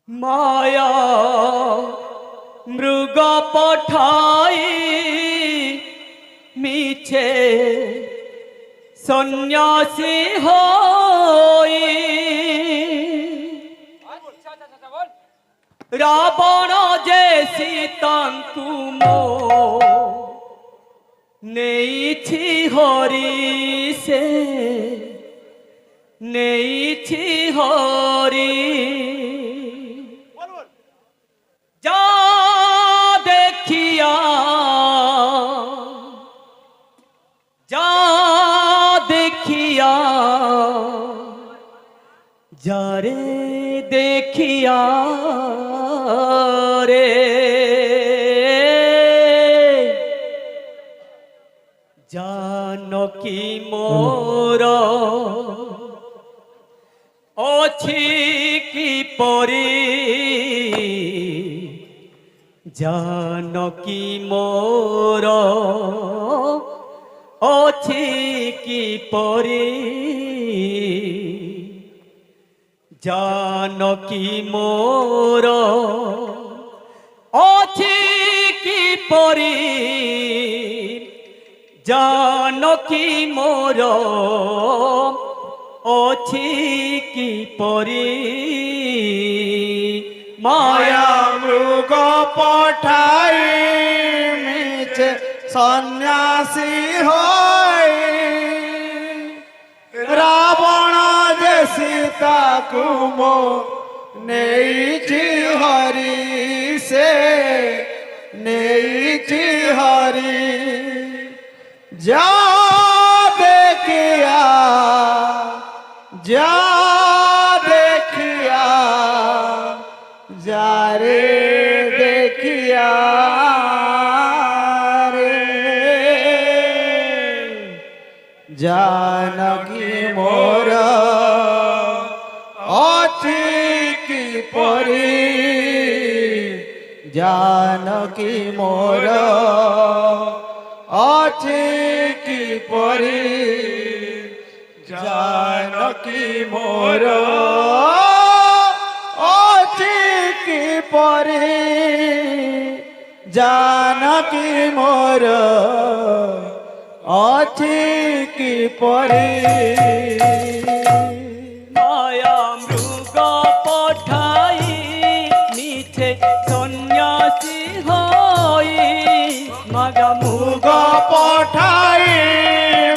माया मृग पठाई मिछे सन्यासी होई रावण जे सीतांकु मो नेइछि हरि से नेइछि हरि जा देखिया जा देखिया जारे देखिया रे जानकी मोर अछि की परी जानकी मोर अछि की परी जानकी मोर अछि की परी जानकी मोर अछि की परी माया मृग पठाई मिछे सन्यासी होई रावण जे सीता को मो नेइछि हरि से नेइछि हरि जा देखिया जा देखिया जा रे देखिया रे जानकी मोर अछि की परी जानकी मोर अछि की परी जानकी मोर अछि की परी जानकी मोर अछि की परी माया मृग पठाई मिछे सन्यासी होई मागा मृग पठाई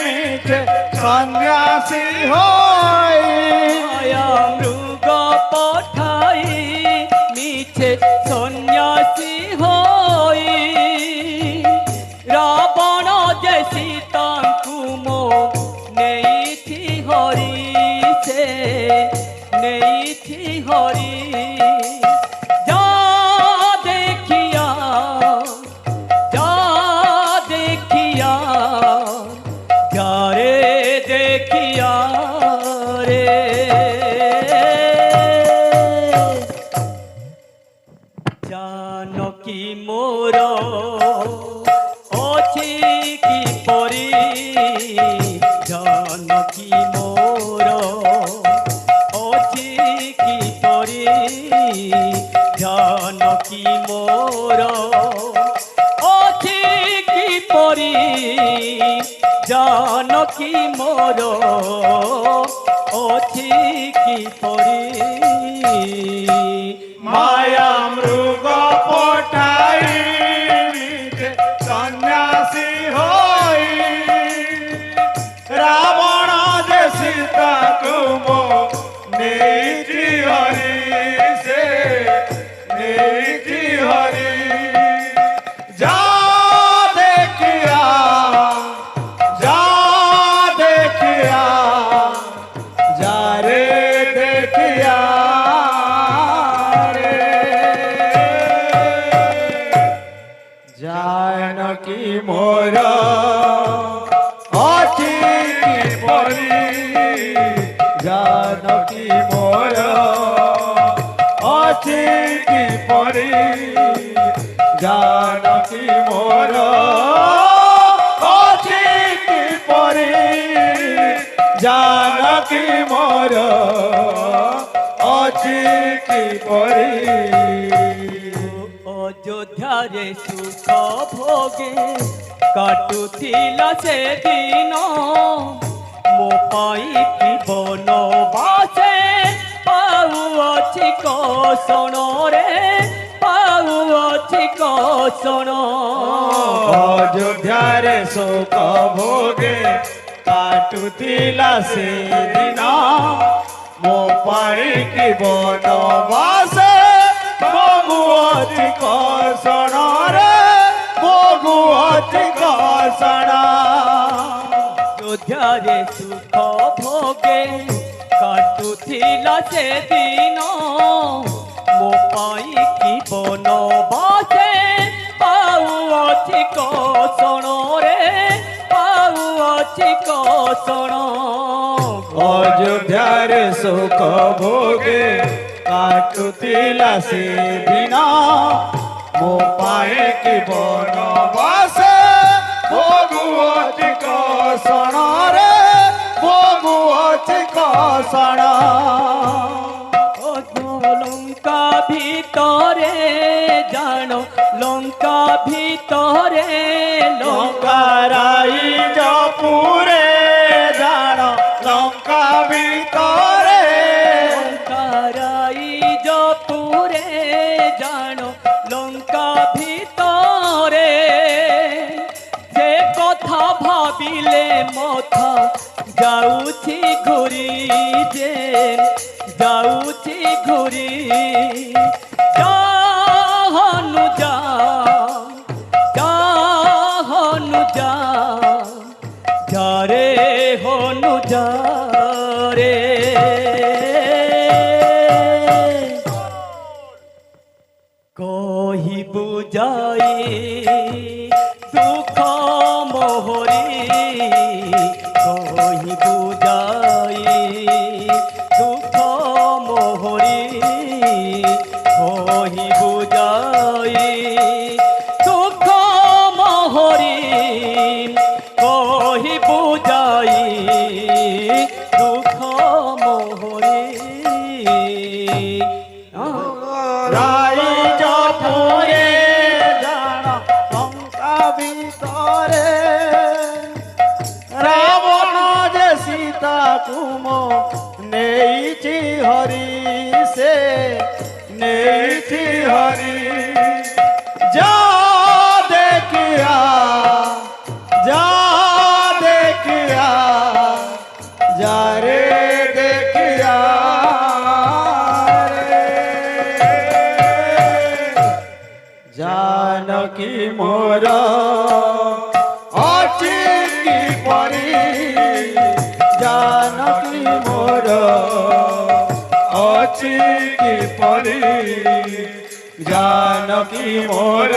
मिछे सन्यासी होई माया मृग पठाई मिछे सन्यासी होई रावण जे सीतांकु मो नेइछि हरि से नेइछि हरि जा देखिया जा देखिया जा रे देखिया रे जानकी मोर अछि की परी जानकी मोर अछि की परी जानकी मोर अछि की परी जानकी मोर अछि की परी माया मृग पठाई मिछे सन्यासी होई रावण जे सीता को मो नेइछि हरि से नेइछि हरि जा देखिया जा देखिया जा रे देखिया जानकी मोर अछि की परी जानकी मोर अछि की परी जानकी मोर अछि की परी जानकी मोर ଅଛି କି পরি অযোধ্যারে সুখ ভোগে কাটুଥିଲା সেদিন ମୋ ପାଇଁ କି ବନବାସେ ପାଉଅଛି କଷଣରେ ପାଉଅଛି କଷଣ ଅଯୋଧ୍ୟାରେ ଶୋକ ଭୋଗେ କାଟୁଥିଲା ସେଦିନ ମୋ ପାଇଁ କି ବନବାସେ ଭୋଗୁଅଛି କଷଣରେ ଭୋଗୁଅଛି କଷଣ ଅଯୋଧ୍ୟାରେ ସୁଖ ଭୋଗେ କାଟୁଥିଲା ସେଦିନ ମୋ ପାଇଁ କି ବନବାସେ ପାଉଅଛି କଷଣରେ ପାଉଅଛି କଷଣ ଅଯୋଧ୍ୟାରେ ଶୋକ ଭୋଗେ କାଟୁଥିଲା ସେଦିନ ମୋ ପାଇଁ କି ବନବାସେ ଭୋଗୁଅଛି କଷଣରେ ଭୋଗୁଅଛି କଷଣ ଲଙ୍କା ଭିତରେ ଜାଣ ଲଙ୍କା ଭିତରେ ଲଙ୍କାରାଇ ଜପୁରେ ଜାଣ ଲଙ୍କା ଭିତରେ ଲଙ୍କାରାଇ ଜପୁରେ ଜାଣ ଲଙ୍କା ଭିତରେ ସେ କଥା ଭାବିଲେ ମଥା ଯାଉଛି ଘୁରି ଯେ ଯାଉଛି ଘୁରି ହନୁ ଯା ହନୁ ଯା ঝরে হনু ঝরে কহি বুঝাই দুঃখ মোহরি কহি বুঝাই দুঃখ মোহরি কহি বুঝাই দুঃখ মোহরি কহি বুঝাই দুঃখ মোহরি রাই জপুরে জাণ লঙ্কা ভিতরে রাবণ যে সীতাକୁ নেইছি হরি সে নেইছি হরি যা দেখিয়া যা দেখিয়া যারে দেখিয়া রে জানকী মোর অচি কি পরি জানকী মোর অচি কি পরি জানকী মোর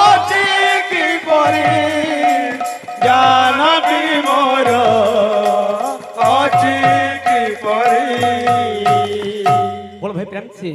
অচি কি পরি জানকী মোর অচি কি পরি बोल भाई प्रेम से